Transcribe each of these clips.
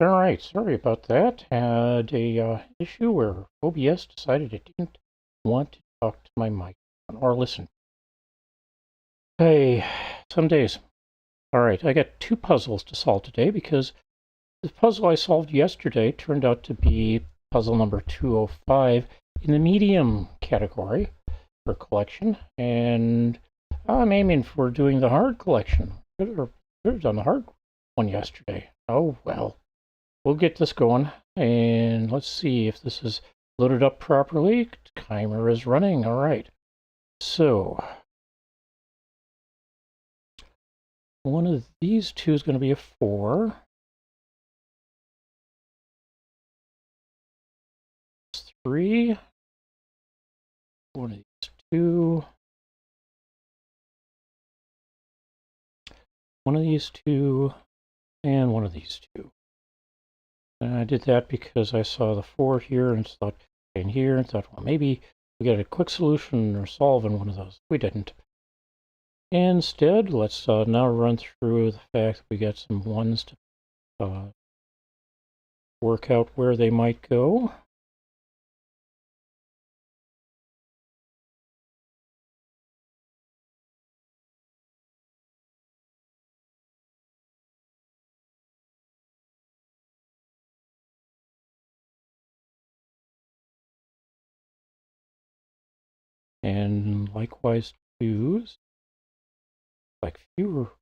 All right, sorry about that. Had a issue where OBS decided it didn't want to talk to my mic or listen. Hey, some days. All right, I got two puzzles to solve today because the puzzle I solved yesterday turned out to be puzzle number 205 in the medium category for collection, and I'm aiming for doing the hard collection. Should have done the hard one yesterday. Oh well. We'll get this going, and let's see if this is loaded up properly. Timer is running. All right. So one of these two is going to be a 4. It's 3. One of these two. One of these two. And one of these two. And I did that because I saw the 4 here and thought, and here, and thought, well, maybe we get a quick solution or solve in one of those. We didn't. Instead, let's now run through the fact that we got some 1s to work out where they might go. And likewise 2s, like fewer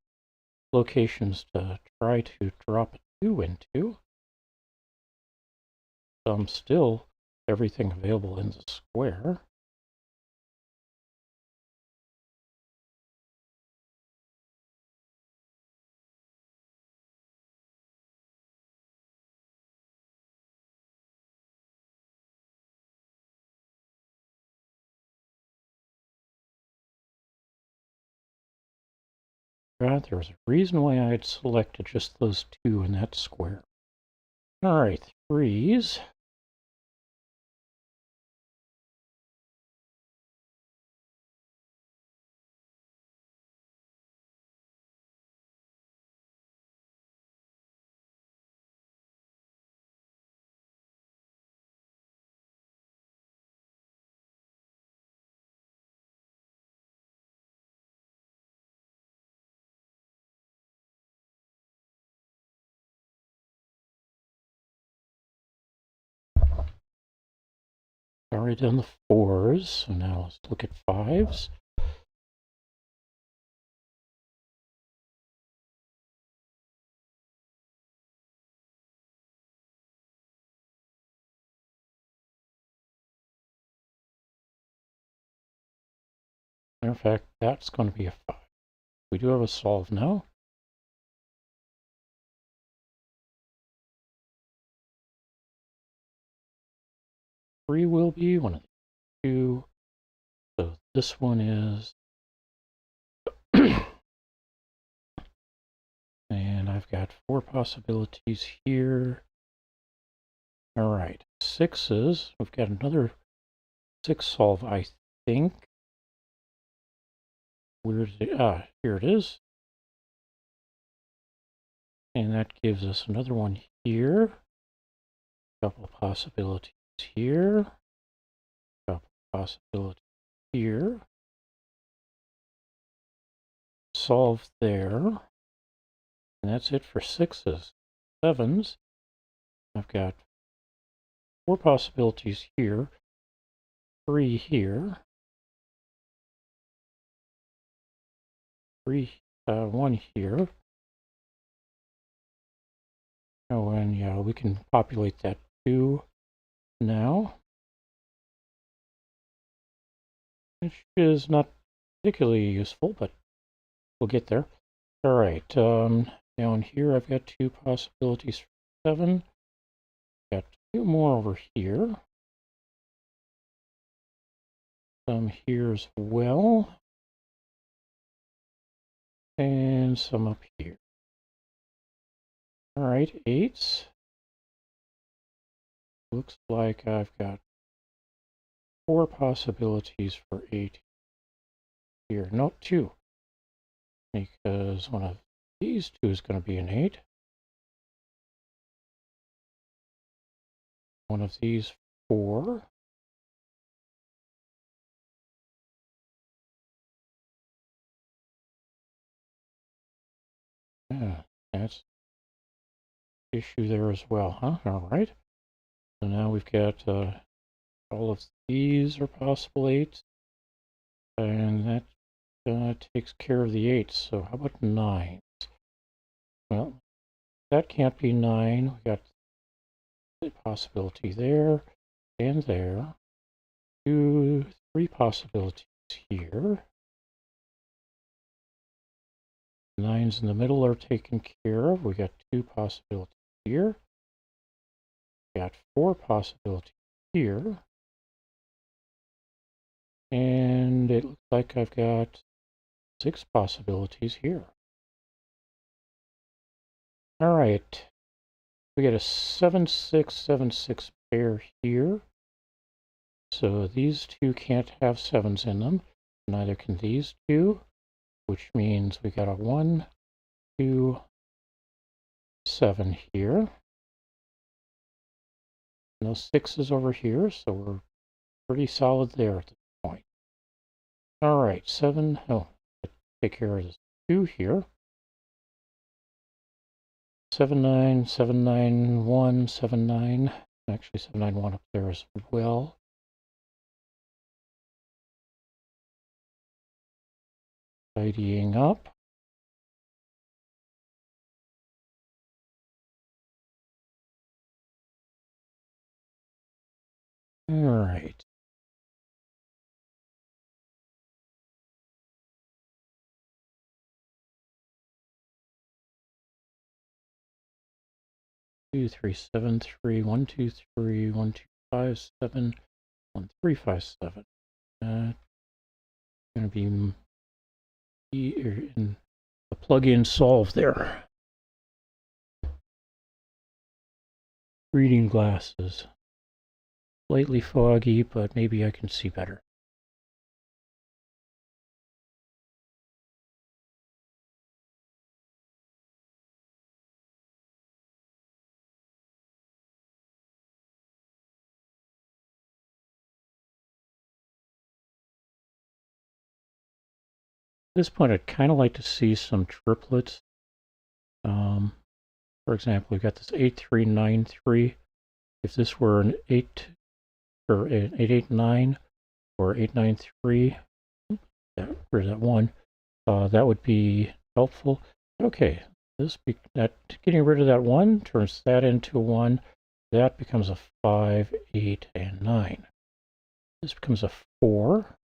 locations to try to drop a 2 into. Still everything available in the square. There's a reason why I'd selected just those 2 in that square. All right, 3s. Already done the 4s, so now let's look at 5s. Matter of fact, that's going to be a 5. We do have a solve now. 3 will be one of the 2. So this one is and I've got 4 possibilities here. All right, 6s. We've got another 6 solve, I think. Where is it? Ah, here it is. And that gives us another one here. A couple of possibilities here. A couple of possibilities here. Solve there. And that's it for 6s. 7s. I've got 4 possibilities here. 3 here. 1 here. Oh, and yeah, we can populate that 2 now, which is not particularly useful, but we'll get there. All right, down here I've got 2 possibilities for 7. Got 2 more over here. Some here as well. And some up here. All right, 8s. Looks like I've got 4 possibilities for 8 here. No, 2. Because one of these 2 is going to be an 8. one of these 4. Yeah, that's the issue there as well, huh? All right. So now we've got all of these are possible 8s, and that takes care of the 8s. So how about 9s? Well, that can't be 9. We got the possibility there and there. 2, 3 possibilities here. 9s in the middle are taken care of. We got 2 possibilities here. Got 4 possibilities here. And it looks like I've got 6 possibilities here. All right. We got a 7, 6, 7, 6 pair here. So these 2 can't have 7s in them. Neither can these 2, which means we got a 1, 2, 7 here. No 6s over here, so we're pretty solid there at this point. All right, 7. Oh, take care of this 2 here. 7, 9, 7, 9, 1, 7, 9. Actually, 7, 9, 1 up there as well. Tidying up. All right. Two, 3, 7, 3, 1, 2, 3, 1, 2, 5, 7, 1, 3, 5, 7. Going to be in the plug-in solve there. Reading glasses. Slightly foggy, but maybe I can see better. At this point, I'd kind of like to see some triplets. For example, we've got this 8393. If this were an 8 or an 889 or 893, where's that 1? That would be helpful. Okay, getting rid of that 1 turns that into 1. That becomes a 5, 8, and 9. This becomes a 4.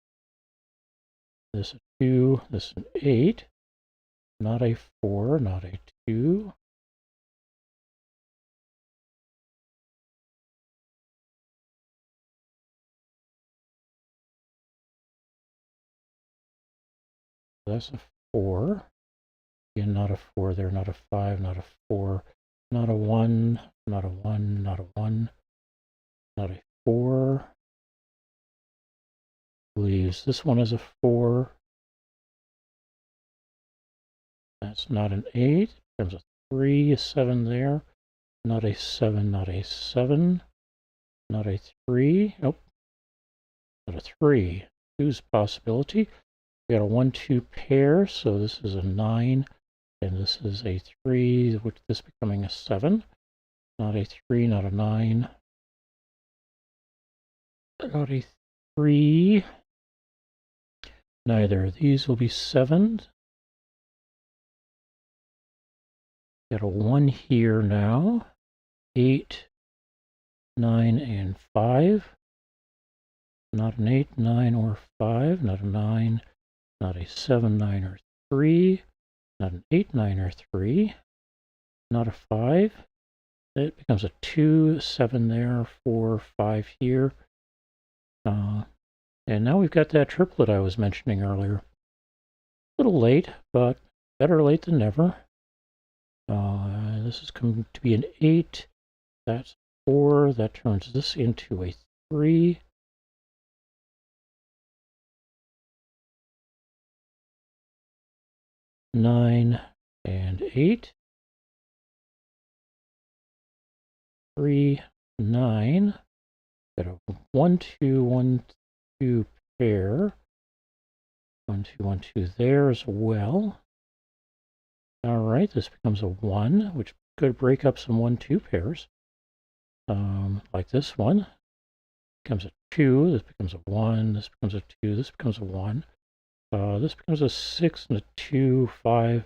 This a 2. This an 8. Not a 4. Not a 2. That's a 4. Again, not a 4 there. Not a 5. Not a 4. Not a 1. Not a 1. Not a 1. Not a 4. Leaves. This one is a 4. That's not an 8. There's a 3, a 7 there. Not a 7, not a 7. Not a 3. Nope. Not a 3. 2's possibility. We got a 1, 2 pair, so this is a 9. And this is a 3, which this becoming a 7. Not a 3, not a 9. Not a 3. Neither of these will be 7s. Got a 1 here now. 8, 9, and 5. Not an 8, 9, or 5. Not a 9. Not a 7, 9, or 3. Not an 8, 9, or 3. Not a 5. It becomes a 2, 7 there, 4, 5 here. And now we've got that triplet I was mentioning earlier. A little late, but better late than never. This is coming to be an 8. That's 4. That turns this into a 3. Nine and 8. 3, 9. got a 1, 2, 1, 2 pair. 1, 2, 1, 2 there as well. All right, this becomes a 1, which could break up some 1, 2 pairs. Like this one. Becomes a 2, this becomes a 1, this becomes a 2, this becomes a 1. This becomes a 6 and a 2, 5,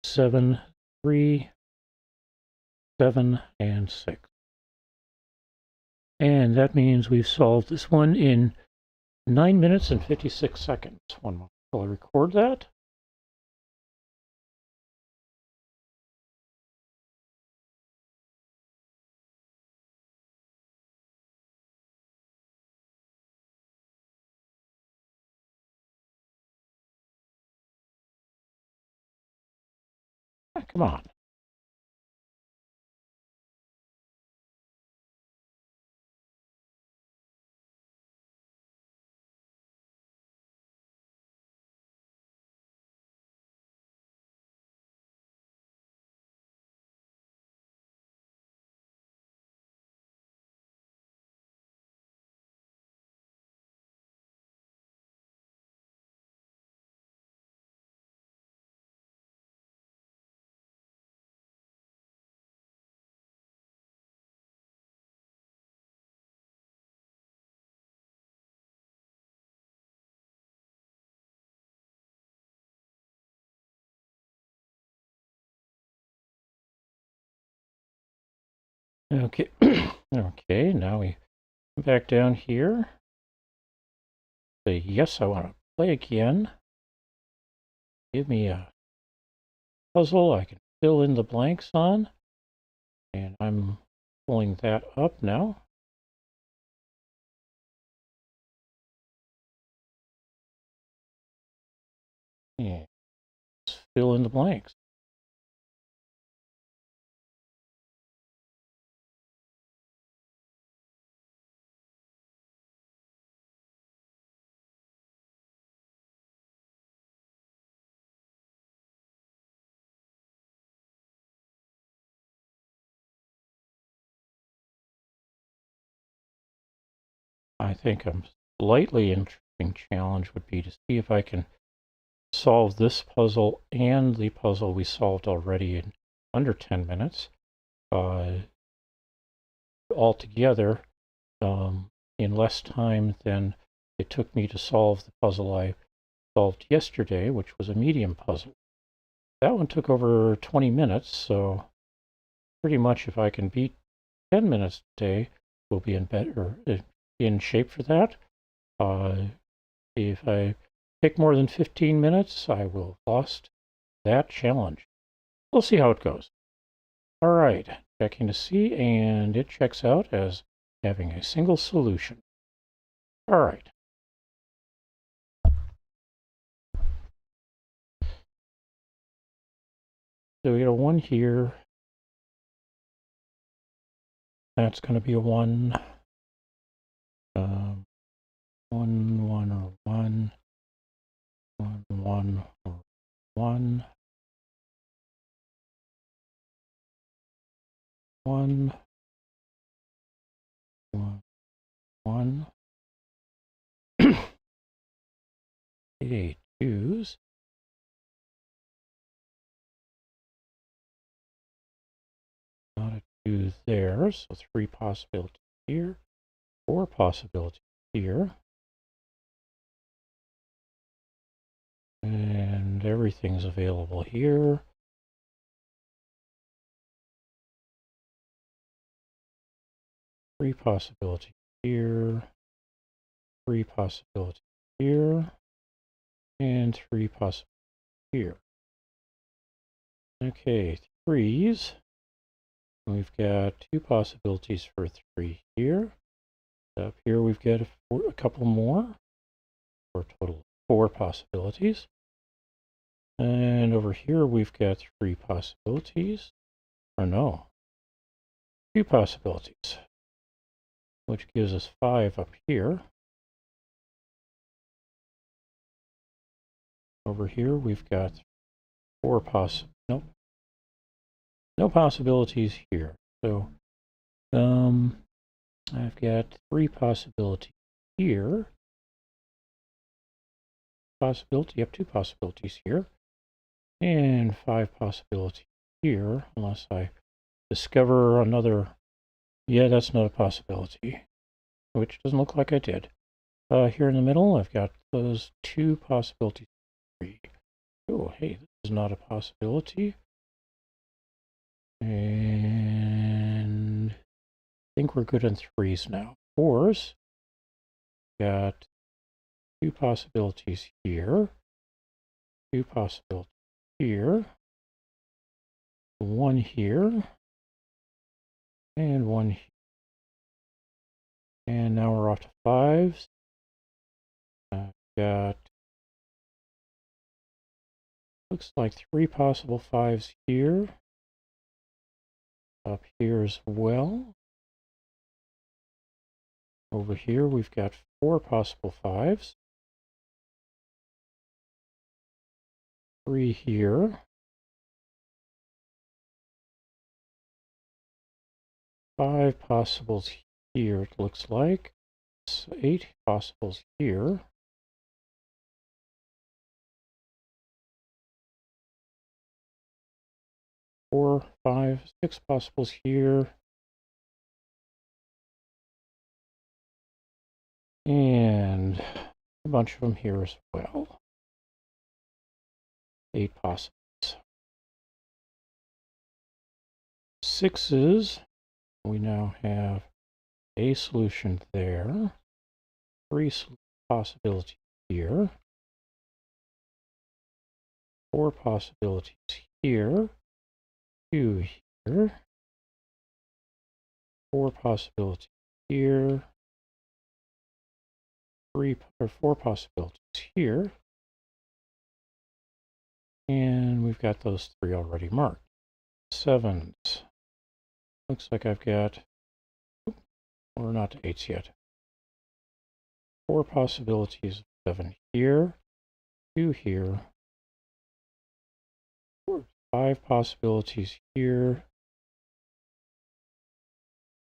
7, 3, 7, and 6. And that means we've solved this one in 9 minutes and 56 seconds. One more. Will I record that? Come on. Okay. Okay, now we come back down here. Say, yes, I want to play again. Give me a puzzle I can fill in the blanks on. And I'm pulling that up now. And fill in the blanks. I think a slightly interesting challenge would be to see if I can solve this puzzle and the puzzle we solved already in under 10 minutes all together in less time than it took me to solve the puzzle I solved yesterday, which was a medium puzzle. That one took over 20 minutes, so pretty much if I can beat 10 minutes today, we'll be in shape for that. If I take more than 15 minutes, I will have lost that challenge. We'll see how it goes. All right, checking to see, and it checks out as having a single solution. All right. So we got a 1 here. That's going to be a 1. 1, 1, or 1. 1, 1, or 1. 1, 1, 1. Okay, 2s. Not a 2 there, so 3 possibilities here. 4 possibilities here. And everything's available here. Three possibilities here. 3 possibilities here. And 3 possibilities here. Okay, 3s. We've got 2 possibilities for 3 here. Up here we've got a couple more, for a total of 4 possibilities. And over here we've got 3 possibilities, or no, 2 possibilities, which gives us 5 up here. Over here we've got 4 no possibilities here. So I've got 3 possibilities here. Yep, 2 possibilities here. And 5 possibilities here, unless I discover another. Yeah, that's not a possibility, which doesn't look like I did. Here in the middle, I've got those 2 possibilities. 3. Oh, hey, this is not a possibility. And I think we're good on 3s now. 4s, got 2 possibilities here, 2 possibilities here, 1 here, and 1 here. And now we're off to 5s. I've got, looks like 3 possible 5s here. Up here as well. Over here we've got 4 possible 5s. 3 here. 5 possibles here, it looks like. 8 possibles here. 4, 5, 6 possibles here. And a bunch of them here as well. 8 possibles. 6s, we now have a solution there. 3 possibilities here. 4 possibilities here. 2 here. 4 possibilities here. 4 possibilities here. And we've got those 3 already marked. 7s. Looks like I've got, we're not to 8s yet. 4 possibilities of 7 here. 2 here. 5 possibilities here.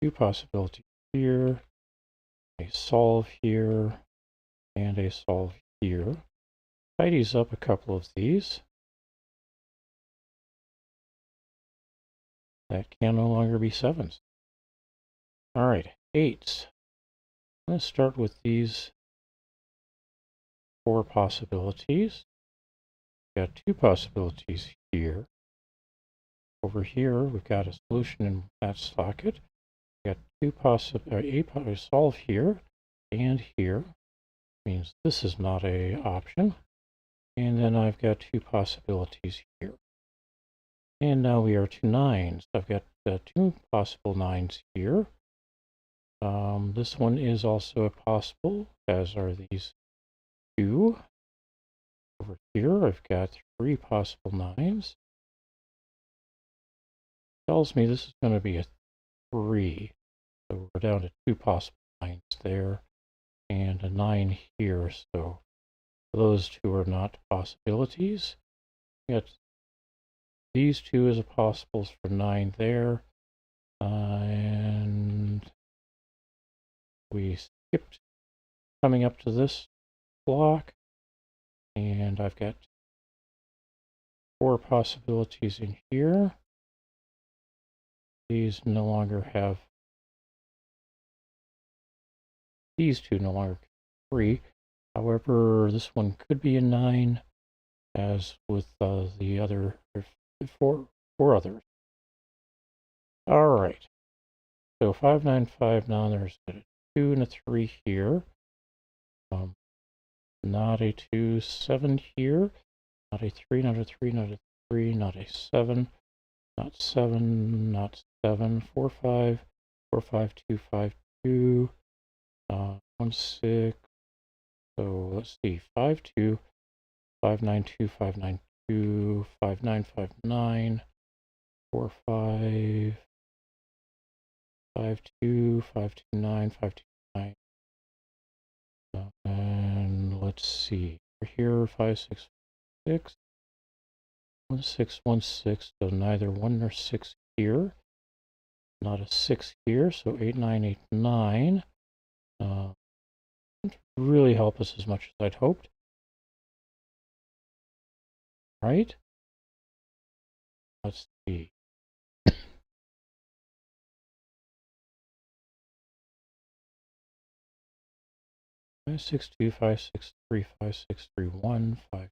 2 possibilities here. A solve here. And a solve here. Tidies up a couple of these. That can no longer be 7s. All right, 8s. Let's start with these 4 possibilities. We've got 2 possibilities here. Over here, we've got a solution in that socket. We've got a solve here and here. Means this is not a option. And then I've got 2 possibilities here. And now we are to 9s. I've got 2 possible 9s here. This one is also a possible, as are these 2. Over here, I've got 3 possible 9s. Tells me this is going to be a 3. So we're down to 2 possible 9s there, and a 9 here. So those 2 are not possibilities. We got these 2 as a possibles for 9 there. And we skipped coming up to this block. And I've got 4 possibilities in here. These no longer have, these 2 no longer 3. However, this one could be a 9, as with the other 4 others. All right. So 5, 9, 5. Now there's a 2 and a 3 here. Not a 2, 7 here. Not a 3, not a 3, not a 3, not a 7. Not 7, not 7. 4, 5. 4, 5, 2, 5, 2. 1, 6. So let's see. 5, 2. 5, 9, 2, 5, 9, 2. 5, 9, 5, 9. 4, 5. 5, 2. 5, 2, 9. 5, 2, 9. And let's see. We're here. 5, 6, 6. 1, 6, 1, 6. So neither 1 nor 6 here. Not a 6 here, so 8, 9, 8, 9. Didn't really help us as much as I'd hoped. Right? Let's see. 5, 6, 2, 5, 6, 3, 5, 6, 3, 1, 5,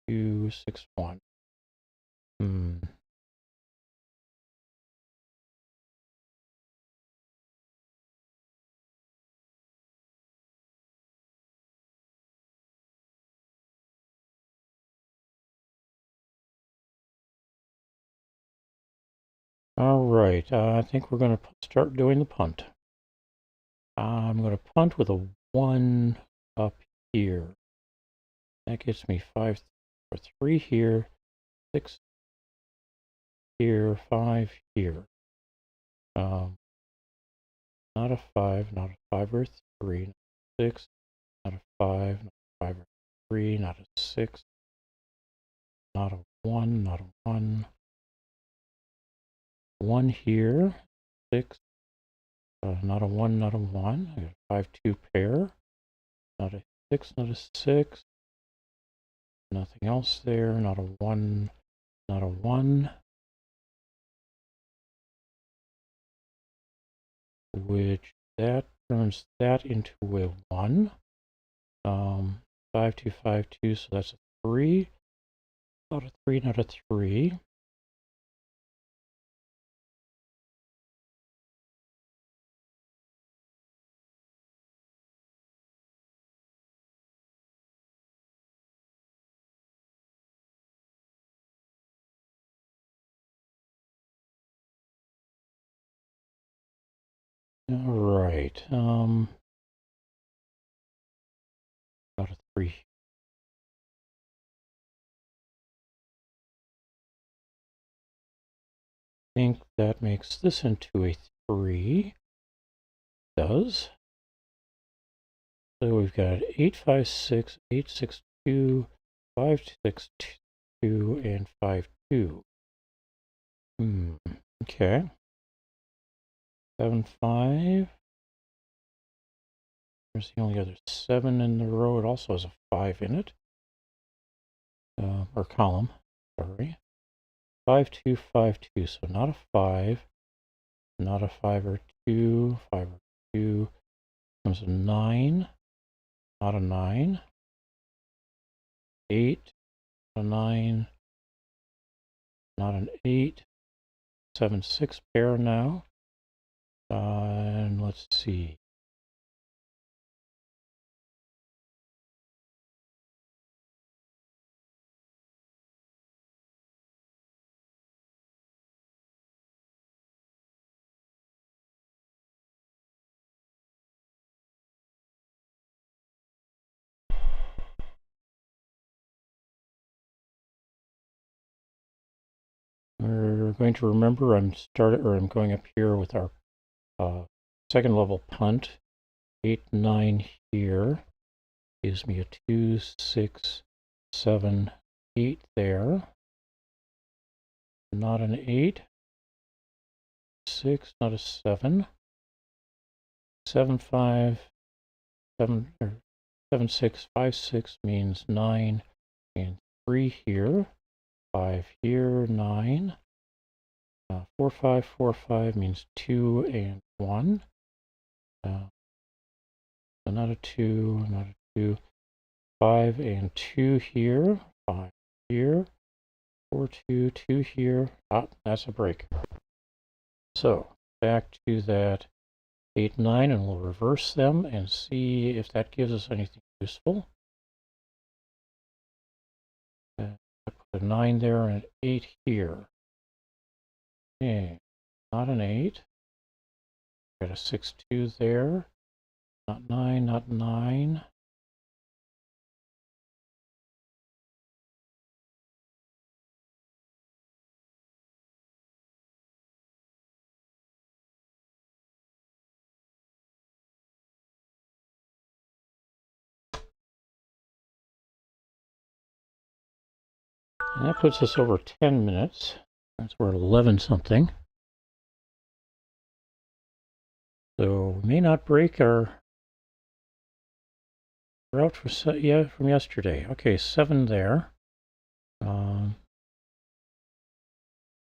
2, 6, 1. All right, I think we're going to start doing the punt. I'm going to punt with a 1 up here. That gets me 5 or 3 here, 6 here, 5 here. Not a 5, not a 5 or 3, not a 6, not a 5, not a 5 or 3, not a 6, not a 1, not a 1. 1 here, 6, not a 1, not a 1. I got a 5, 2 pair. Not a 6, not a 6. Nothing else there. Not a 1, not a 1. Which that turns that into a 1. 5, 2, 5, 2. So that's a 3. Not a 3, not a 3. All right. Got a 3. I think that makes this into a 3. It does. So we've got 8, 5, 6, 8, 6, 2, 5, 6, 2, and 5, 2. Okay. 7, 5. There's the only other 7 in the row. It also has a 5 in it. Or column, sorry. 5, 2, 5, 2. So not a 5. Not a 5 or 2. 5 or 2. Comes a 9. Not a 9. 8. Not a 9. Not an 8. 7, 6 pair now. And let's see. We're going to remember I'm going up here with our second level punt. 8, 9 here. Gives me a 2, 6, 7, 8 there. Not an 8. 6, not a 7. 7, 5, 7, or 7, 6, 5, 6 means 9, and 3 here. 5 here, 9. 4, 5, 4, 5 means 2 and 1. So not a 2, not a 2. 5 and 2 here. 5 here. 4, 2, 2 here. That's a break. So back to that 8, 9, and we'll reverse them and see if that gives us anything useful. I put a 9 there and an 8 here. Okay, not an 8. Got a 6, 2 there. Not 9, not 9. And that puts us over 10 minutes. That's we're at 11 something. So we may not break our route from yesterday. Okay, 7 there.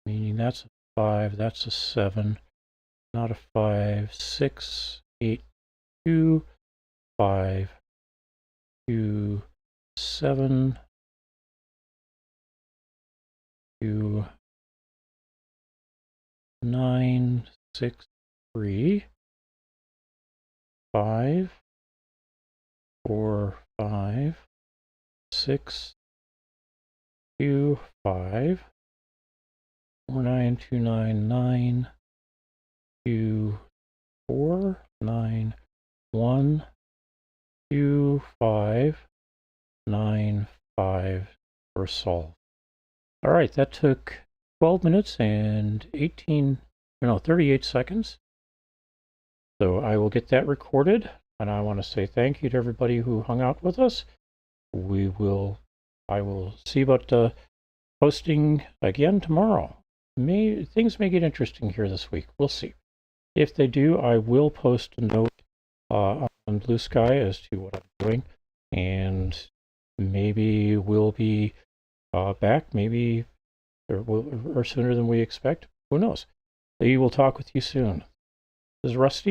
Meaning that's a 5, that's a 7, not a 5, 6, 8, 2, 5, 2, 7, 2, 9, 6, 3, 5, 4, 5, 6, 2, 5, 4, 9, 2, 9, 9, 2, 4, 9, 1, 2, 5, 9, 5 for solve. All right, that took 12 minutes and 38 seconds. So I will get that recorded, and I want to say thank you to everybody who hung out with us. I will see about posting again tomorrow. Things may get interesting here this week. We'll see. If they do, I will post a note on Blue Sky as to what I'm doing, and maybe we'll be back, maybe or sooner than we expect. Who knows? We will talk with you soon. This is Rusty.